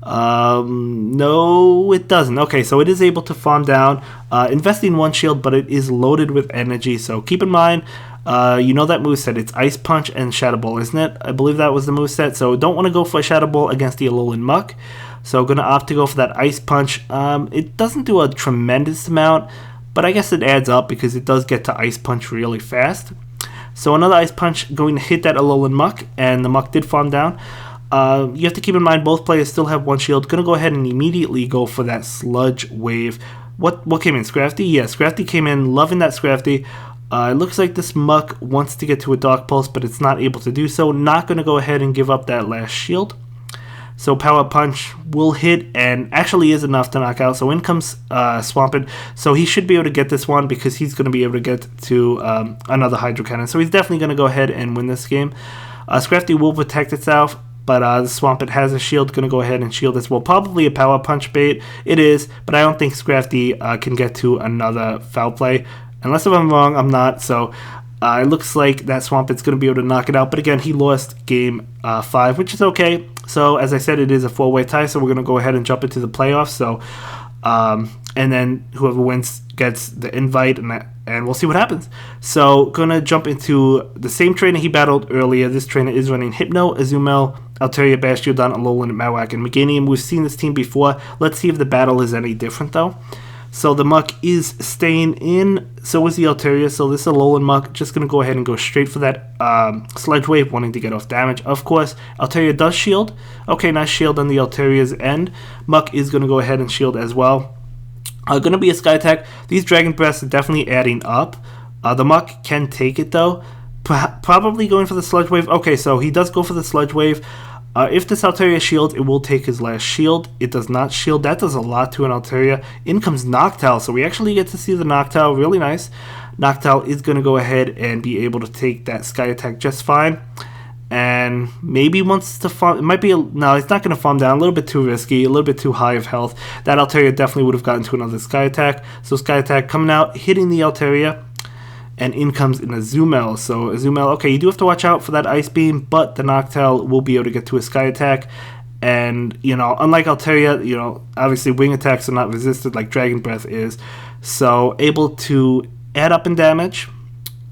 No, it doesn't. Okay, so it is able to farm down, investing one shield, but it is loaded with energy. So keep in mind, you know that moveset. It's Ice Punch and Shadow Ball, isn't it? I believe that was the moveset. So don't want to go for a Shadow Ball against the Alolan Muck. So going to opt to go for that Ice Punch. It doesn't do a tremendous amount, but I guess it adds up because it does get to Ice Punch really fast. So another Ice Punch going to hit that Alolan Muck, and the Muck did farm down. You have to keep in mind both players still have one shield. Going to go ahead and immediately go for that Sludge Wave. What came in? Scrafty? Yeah, Scrafty came in. Loving that Scrafty. It looks like this Muck wants to get to a Dark Pulse, but it's not able to do so. Not going to go ahead and give up that last shield. So Power Punch will hit and actually is enough to knock out. So in comes Swampert. So he should be able to get this one because he's going to be able to get to another Hydro Cannon. So he's definitely going to go ahead and win this game. Scrafty will protect itself, but the Swampert has a shield. Going to go ahead and shield as well. Probably a Power Punch bait. It is, but I don't think Scrafty can get to another Foul Play. Unless if I'm wrong, I'm not. So it looks like that Swampert's going to be able to knock it out. But again, he lost game 5, which is okay. So as I said, it is a 4-way tie. So we're going to go ahead and jump into the playoffs. So and then whoever wins gets the invite, and we'll see what happens. So going to jump into the same trainer he battled earlier. This trainer is running Hypno, Azumel, Altaria, Bastiodon, Alolan, Marowak, and Meganium. We've seen this team before. Let's see if the battle is any different though. So the Muck is staying in, so is the Altaria. So this Alolan Muck just going to go ahead and go straight for that Sludge Wave, wanting to get off damage. Of course, Altaria does shield. Okay, nice shield on the Altaria's end. Muck is going to go ahead and shield as well. Going to be a Sky Attack. These Dragon Breaths are definitely adding up. The Muck can take it though. Probably going for the Sludge Wave. Okay, so he does go for the Sludge Wave. If this Altaria shields, it will take his last shield. It does not shield. That does a lot to an Altaria. In comes Noctowl, so we actually get to see the Noctowl. Really nice. Noctowl is going to go ahead and be able to take that Sky Attack just fine. And maybe wants to farm. It might be no, it's not going to farm down. A little bit too risky, a little bit too high of health. That Altaria definitely would have gotten to another Sky Attack. So Sky Attack coming out, hitting the Altaria. And in comes an Azumel. So Azumel, okay, you do have to watch out for that Ice Beam, but the Noctowl will be able to get to a Sky Attack. And, you know, unlike Altaria, you know, obviously Wing Attacks are not resisted like Dragon Breath is. So able to add up in damage.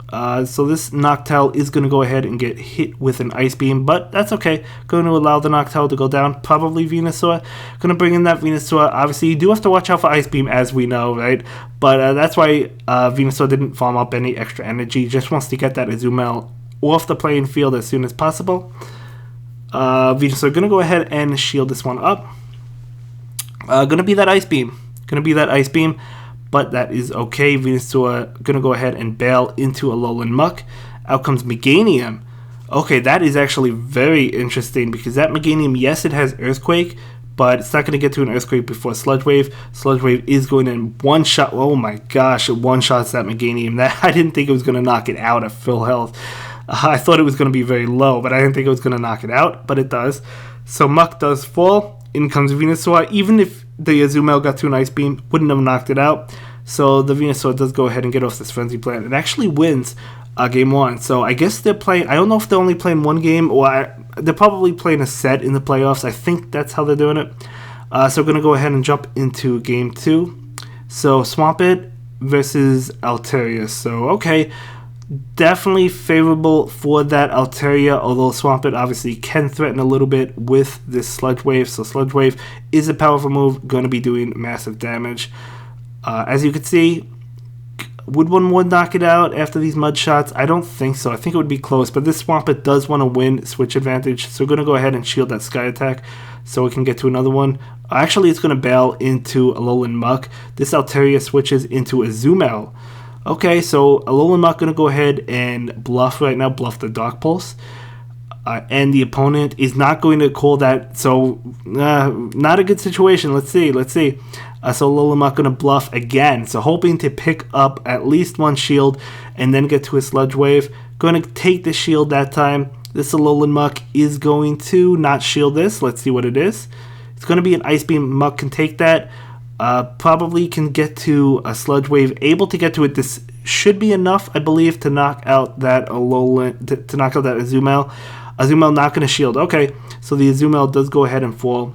So this Noctowl is going to go ahead and get hit with an Ice Beam, but that's okay. Going to allow the Noctowl to go down. Probably Venusaur. Going to bring in that Venusaur. Obviously, you do have to watch out for Ice Beam, as we know, right? But that's why Venusaur didn't farm up any extra energy. Just wants to get that Azumel off the playing field as soon as possible. Venusaur going to go ahead and shield this one up. Going to be that Ice Beam. But that is okay. Venusaur going to go ahead and bail into Alolan Muck. Out comes Meganium. Okay, that is actually very interesting because that Meganium, yes, it has Earthquake, but it's not going to get to an Earthquake before Sludge Wave. Sludge Wave is going in one shot. Oh my gosh, it one-shots that Meganium. That I didn't think it was going to knock it out at full health. I thought it was going to be very low, but I didn't think it was going to knock it out, but it does. So Muck does fall. In comes Venusaur. Even if the Azumel got to an Ice Beam, wouldn't have knocked it out. So the Venusaur does go ahead and get off this Frenzy Plant. It actually wins game 1. So I guess they're playing, I don't know if they're only playing one game, or they're probably playing a set in the playoffs. I think that's how they're doing it. So we're going to go ahead and jump into game 2. So Swampert versus Altaria. So okay, definitely favorable for that Altaria, although Swampert obviously can threaten a little bit with this Sludge Wave. So Sludge Wave is a powerful move, going to be doing massive damage. As you can see, would one more knock it out after these mud shots? I don't think so. I think it would be close, but this Swampert does want to win switch advantage, so we're going to go ahead and shield that Sky Attack so we can get to another one. Actually, it's going to bail into Alolan Muck. This Altaria switches into Azumel. Okay, so Alolan Muck going to go ahead and bluff right now, bluff the Dark Pulse. And the opponent is not going to call that, so not a good situation. Let's see. So Alolan Muck going to bluff again, so hoping to pick up at least one shield and then get to a Sludge Wave. Going to take the shield that time. This Alolan Muck is going to not shield this. Let's see what it is. It's going to be an Ice Beam. Muck can take that. Probably can get to a Sludge Wave. Able to get to it. This should be enough, I believe, to knock out that Alolan, to knock out that Azumel. Azumel not going to shield. Okay, so the Azumel does go ahead and fall.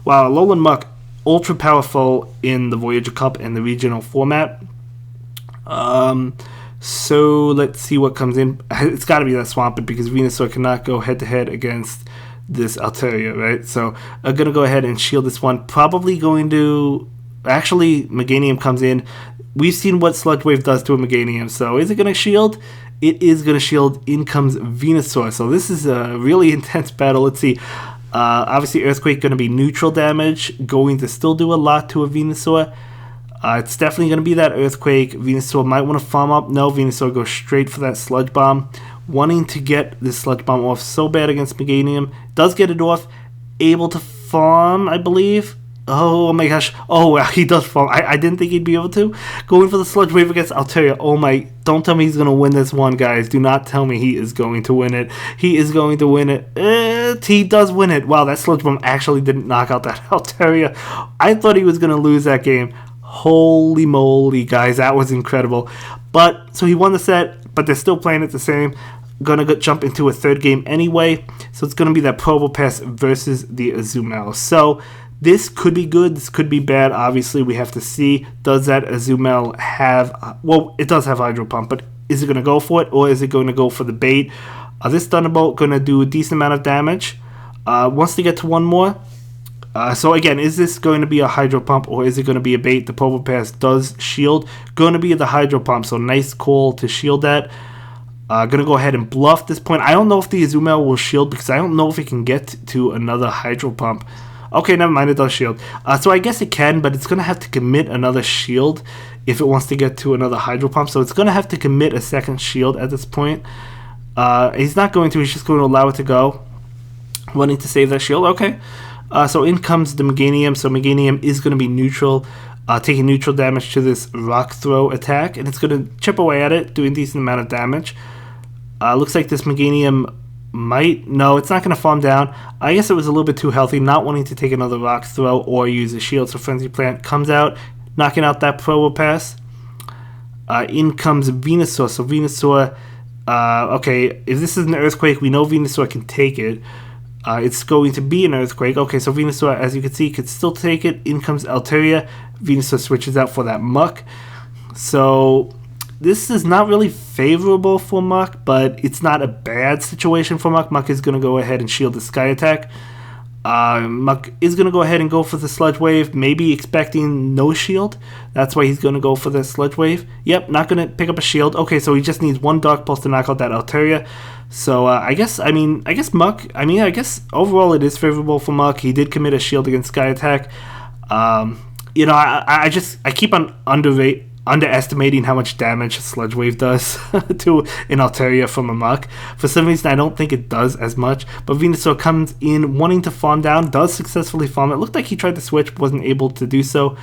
Wow, Alolan Muck, ultra powerful in the Voyager Cup and the regional format. So let's see what comes in. It's got to be that Swampert because Venusaur cannot go head-to-head against this Altaria, right? So I'm going to go ahead and shield this one. Probably going to... Actually, Meganium comes in. We've seen what Sludge Wave does to a Meganium. So is it going to shield? It is going to shield. In comes Venusaur. So this is a really intense battle. Let's see. Obviously, Earthquake going to be neutral damage. Going to still do a lot to a Venusaur. It's definitely going to be that Earthquake. Venusaur might want to farm up. No, Venusaur goes straight for that Sludge Bomb. Wanting to get this Sludge Bomb off so bad against Meganium. Does get it off. Able to farm, I believe. Oh my gosh. Oh, wow, he does farm. I didn't think he'd be able to. Going for the Sludge Wave against Altaria. Oh my. Don't tell me he's going to win this one, guys. Do not tell me he is going to win it. He is going to win it. He does win it. Wow, that Sludge Bomb actually didn't knock out that Altaria. I thought he was going to lose that game. Holy moly, guys, that was incredible. But so he won the set, but they're still playing it the same. Gonna jump into a third game anyway. So it's gonna be that Probopass versus the Azumel. So this could be good, this could be bad. Obviously, we have to see. Does that Azumel have... Well, it does have Hydro Pump, but is it gonna go for it, or is it going to go for the bait? This Thunderbolt gonna do a decent amount of damage. Wants to get to one more. So again, is this going to be a Hydro Pump or is it going to be a bait? The Probopass does shield. Going to be the Hydro Pump, so nice call to shield that. Going to go ahead and bluff this point. I don't know if the Azumel will shield because I don't know if it can get to another Hydro Pump. Okay, never mind, it does shield. So I guess it can, but it's going to have to commit another shield if it wants to get to another Hydro Pump. So it's going to have to commit a second shield at this point. He's not going to, he's just going to allow it to go. Wanting to save that shield, okay. So in comes the Meganium. So Meganium is going to be neutral, taking neutral damage to this Rock Throw attack, and it's going to chip away at it, doing a decent amount of damage. Looks like this Meganium might... No, it's not going to farm down. I guess it was a little bit too healthy, not wanting to take another Rock Throw or use a shield. So Frenzy Plant comes out, knocking out that Probopass. In comes Venusaur. So Venusaur... okay, if this is an Earthquake, we know Venusaur can take it. It's going to be an Earthquake. Okay, so Venusaur, as you can see, could still take it. In comes Altaria. Venusaur switches out for that Muck. So this is not really favorable for Muck, but it's not a bad situation for Muck. Muck is going to go ahead and shield the Sky Attack. Muck is going to go ahead and go for the Sludge Wave, maybe expecting no shield. That's why he's going to go for the Sludge Wave. Yep, not going to pick up a shield. Okay, so he just needs one Dark Pulse to knock out that Altaria. So I guess Muck, I guess overall it is favorable for Muck. He did commit a shield against Sky Attack. You know, I keep on underestimating how much damage Sludge Wave does to an Altaria from a Muck. For some reason, I don't think it does as much. But Venusaur comes in wanting to farm down, does successfully farm. It looked like he tried to switch, but wasn't able to do so.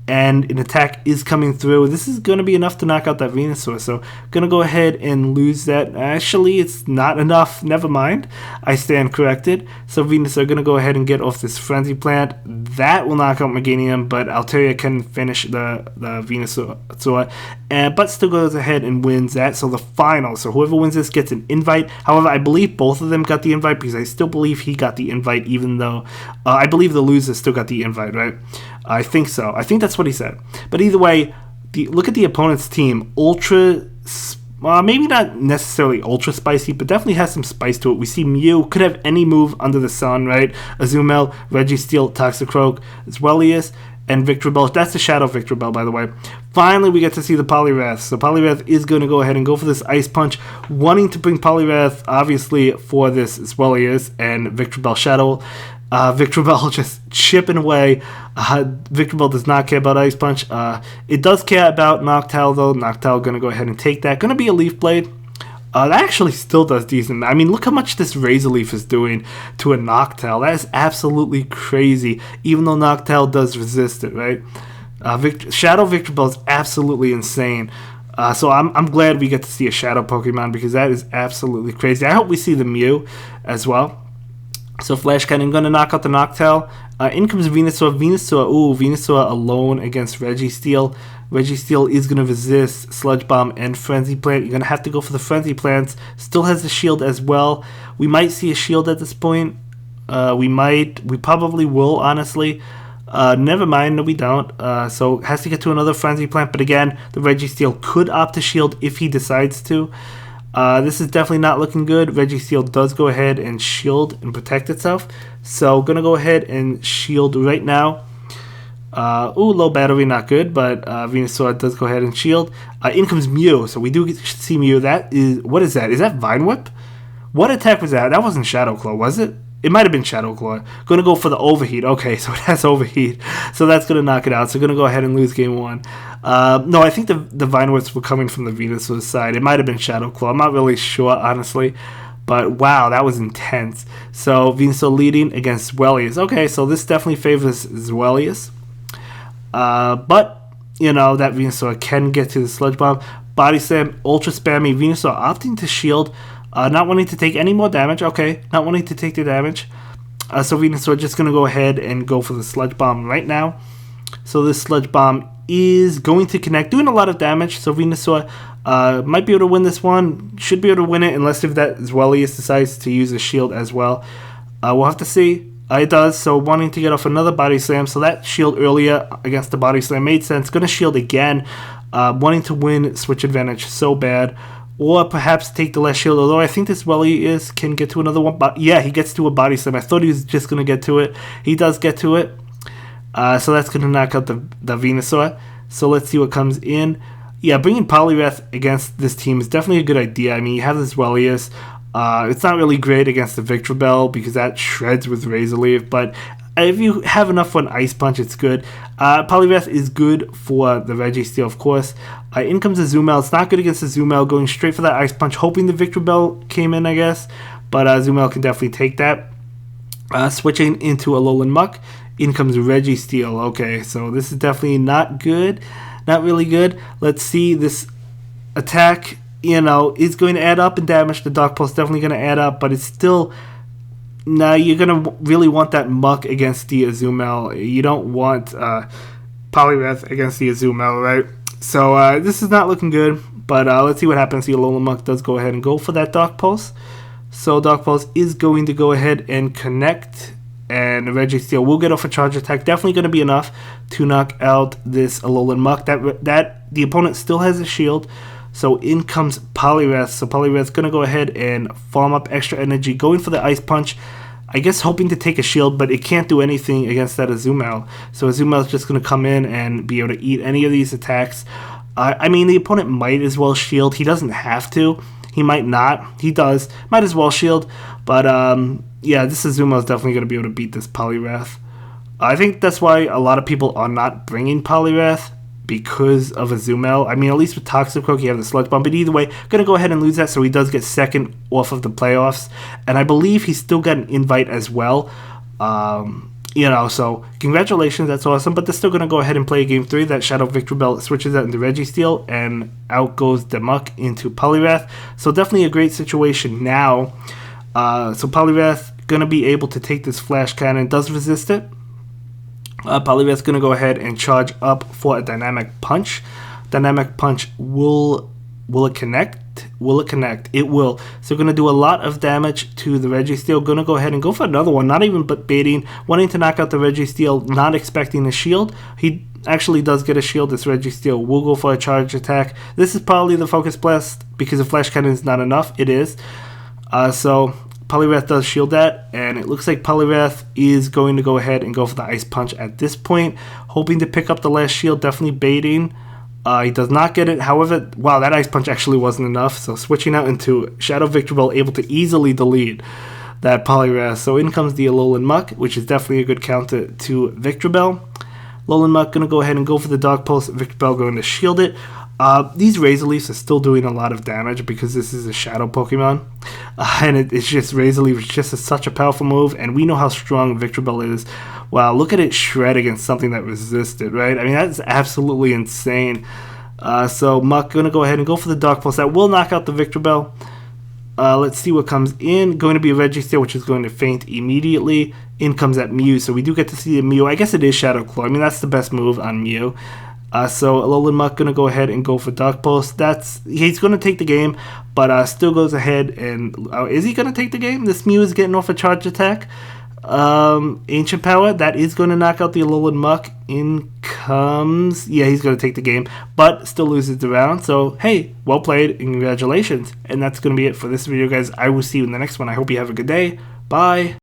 And an attack is coming through. This is going to be enough to knock out that Venusaur. So, going to go ahead and lose that. Actually, it's not enough. Never mind. I stand corrected. So, Venusaur going to go ahead and get off this Frenzy Plant. That will knock out Meganium, but Altaria can finish the Venusaur. But still goes ahead and wins that. So, the final. So, whoever wins this gets an invite. However, I believe both of them got the invite because I still believe he got the invite, even though I believe the loser still got the invite, right? I think so. I think that's what he said. But either way, look at the opponent's team. Ultra, maybe not necessarily ultra spicy, but definitely has some spice to it. We see Mew could have any move under the sun, right? Azumel, Registeel, Toxicroak, Zweilous, and Victreebel. That's the Shadow Victreebel, by the way. Finally, we get to see the Poliwrath. So Poliwrath is going to go ahead and go for this Ice Punch, wanting to bring Poliwrath, obviously, for this Zweilous and Victreebel Shadow. Victreebel just chipping away. Victreebel does not care about Ice Punch. It does care about Noctowl, though. Noctowl going to go ahead and take that. Going to be a Leaf Blade. That actually still does decent. I mean, look how much this Razor Leaf is doing to a Noctowl. That is absolutely crazy, even though Noctowl does resist it, right? Shadow Victreebel is absolutely insane. So I'm glad we get to see a Shadow Pokemon because that is absolutely crazy. I hope we see the Mew as well. So Flash Cannon going to knock out the Noctowl. In comes Venusaur. Venusaur alone against Registeel. Registeel is going to resist Sludge Bomb and Frenzy Plant. You're going to have to go for the Frenzy Plants. Still has the shield as well. We might see a shield at this point. We probably will, honestly. Never mind, no we don't. So has to get to another Frenzy Plant, but again, the Registeel could opt to shield if he decides to. This is definitely not looking good. Registeel does go ahead and shield and protect itself. So gonna go ahead and shield right now. Low battery, not good, but Venusaur does go ahead and shield. In comes Mew, so we do see Mew. That is, what is that? Is that Vine Whip? What attack was that? That wasn't Shadow Claw, was it? It might have been Shadow Claw. Gonna go for the Overheat. Okay, so it has Overheat. So that's gonna knock it out. So gonna go ahead and lose game 1. No, I think the Vine Whips were coming from the Venusaur side. It might have been Shadow Claw. I'm not really sure, honestly. But wow, that was intense. So Venusaur leading against Zweilous. Okay, so this definitely favors Zweilous. But, you know, that Venusaur can get to the Sludge Bomb. Body Slam, Ultra Spammy. Venusaur opting to shield. Not wanting to take any more damage. Okay, not wanting to take the damage. So Venusaur just going to go ahead and go for the Sludge Bomb right now. So this Sludge Bomb is going to connect, doing a lot of damage. So Venusaur might be able to win this one. Should be able to win it unless if that Zweilous decides to use a shield as well. We'll have to see. It does, so wanting to get off another Body Slam. So that shield earlier against the Body Slam made sense. Going to shield again. Wanting to win switch advantage so bad. Or perhaps take the last shield. Although I think this Zweilous can get to another one. But yeah, he gets to a Body Slam. I thought he was just going to get to it. He does get to it. So that's going to knock out the Venusaur. So let's see what comes in. Yeah, bringing Poliwrath against this team is definitely a good idea. I mean, you have this Zweilous. It's not really great against the Victreebel because that shreds with Razor Leaf, but if you have enough for an Ice Punch, it's good. Poliwrath is good for the Registeel, of course. In comes the Azumel. It's not good against the Azumel, going straight for that Ice Punch, hoping the Victreebel came in, I guess, but Azumel can definitely take that. Switching into Alolan Muck. In comes Registeel. Okay, so this is definitely not good. Not really good. Let's see this attack. You know, is going to add up in damage. The Dark Pulse definitely going to add up, but it's still... Now, you're going to really want that Muck against the Azumel. You don't want Poliwrath against the Azumel, right? So, this is not looking good, but let's see what happens. The Alolan Muck does go ahead and go for that Dark Pulse. So, Dark Pulse is going to go ahead and connect, and Registeel will get off a charge attack. Definitely going to be enough to knock out this Alolan Muck. That the opponent still has a shield. So in comes Poliwrath. So Poliwrath's going to go ahead and farm up extra energy, going for the Ice Punch. I guess hoping to take a shield, but it can't do anything against that Azumel. So Azumel's just going to come in and be able to eat any of these attacks. I mean, the opponent might as well shield. He doesn't have to. He might not. He does. Might as well shield. But yeah, this Azumel is definitely going to be able to beat this Poliwrath. I think that's why a lot of people are not bringing Poliwrath, because of Azumel. I mean, at least with Toxicroak, you have the Sludge Bomb. But either way, going to go ahead and lose that, so he does get second off of the playoffs. And I believe he's still got an invite as well. You know, so congratulations, that's awesome. But they're still going to go ahead and play Game 3. That Shadow Victreebel switches out into Registeel, and out goes the Muck into Poliwrath. So definitely a great situation now. So Poliwrath going to be able to take this Flash Cannon. Does resist it. Poliwrath's going to go ahead and charge up for a Dynamic Punch. Dynamic Punch will it connect? Will it connect? It will. So going to do a lot of damage to the Registeel. Going to go ahead and go for another one. Not even but baiting. Wanting to knock out the Registeel. Not expecting a shield. He actually does get a shield. This Registeel will go for a charge attack. This is probably the Focus Blast because the Flash Cannon is not enough. It is. So Poliwrath does shield that, and it looks like Poliwrath is going to go ahead and go for the Ice Punch at this point, hoping to pick up the last shield, definitely baiting. He does not get it. However, wow, that Ice Punch actually wasn't enough, so switching out into Shadow Victreebel, able to easily delete that Poliwrath. So in comes the Alolan Muck, which is definitely a good counter to Victreebel. Alolan Muck going to go ahead and go for the Dark Pulse, Victreebel going to shield it. These Razor Leafs are still doing a lot of damage because this is a Shadow Pokemon. And it's just, Razor Leaf is just such a powerful move, and we know how strong Victreebel is. Wow, look at it shred against something that resisted, right? I mean, that's absolutely insane. So Muck going to go ahead and go for the Dark Pulse. That will knock out the Victreebel. Let's see what comes in. Going to be a Registeel, which is going to faint immediately. In comes that Mew, so we do get to see the Mew. I guess it is Shadow Claw. I mean, that's the best move on Mew. So Alolan Muck going to go ahead and go for Dark Pulse. He's going to take the game, but still goes ahead and... is he going to take the game? This Mew is getting off a charge attack. Ancient Power, that is going to knock out the Alolan Muck. In comes... Yeah, he's going to take the game, but still loses the round. So, hey, well played and congratulations. And that's going to be it for this video, guys. I will see you in the next one. I hope you have a good day. Bye.